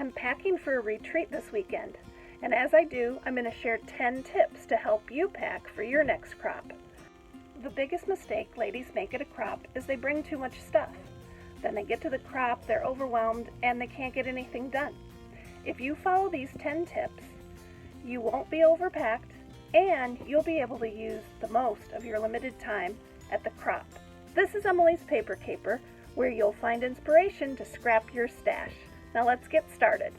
I'm packing for a retreat this weekend, and as I do, I'm going to share 10 tips to help you pack for your next crop. The biggest mistake ladies make at a crop is they bring too much stuff. Then they get to the crop, they're overwhelmed, and they can't get anything done. If you follow these 10 tips, you won't be overpacked, and you'll be able to use the most of your limited time at the crop. This is Emilee's Paper Caper, where you'll find inspiration to scrap your stash. Now let's get started.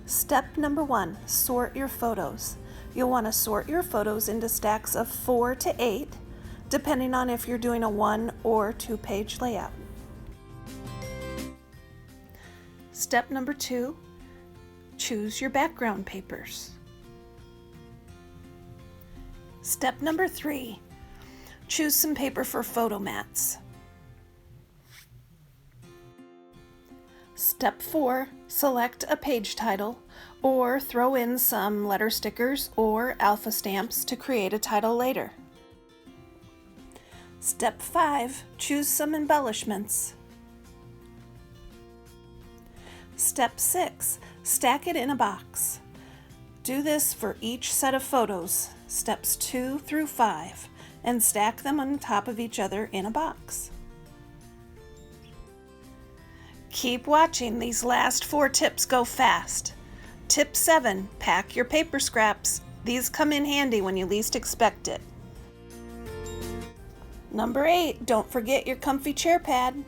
Step number 1, sort your photos. You'll want to sort your photos into stacks of 4 to 8, depending on if you're doing a 1 or 2 page layout. Step number 2, choose your background papers. Step number 3, choose some paper for photo mats. Step 4, select a page title or throw in some letter stickers or alpha stamps to create a title later. Step 5, choose some embellishments. Step 6, stack it in a box. Do this for each set of photos, steps 2 through 5, and stack them on top of each other in a box. Keep watching, these last 4 tips go fast. Tip 7, pack your paper scraps. These come in handy when you least expect it. Number 8, don't forget your comfy chair pad.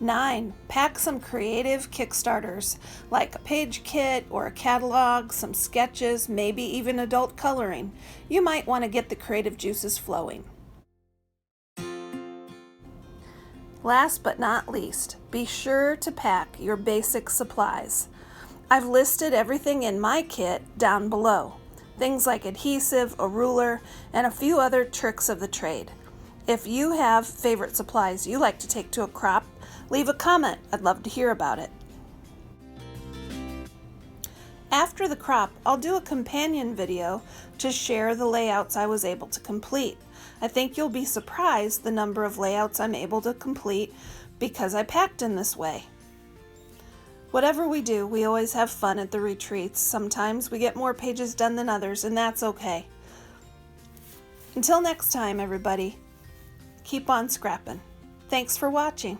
9, pack some creative kickstarters, like a page kit or a catalog, some sketches, maybe even adult coloring. You might want to get the creative juices flowing. Last but not least, be sure to pack your basic supplies. I've listed everything in my kit down below. Things like adhesive, a ruler, and a few other tricks of the trade. If you have favorite supplies you like to take to a crop, leave a comment. I'd love to hear about it. After the crop, I'll do a companion video to share the layouts I was able to complete. I think you'll be surprised the number of layouts I'm able to complete because I packed in this way. Whatever we do, we always have fun at the retreats. Sometimes we get more pages done than others, and that's okay. Until next time, everybody, keep on scrapping. Thanks for watching.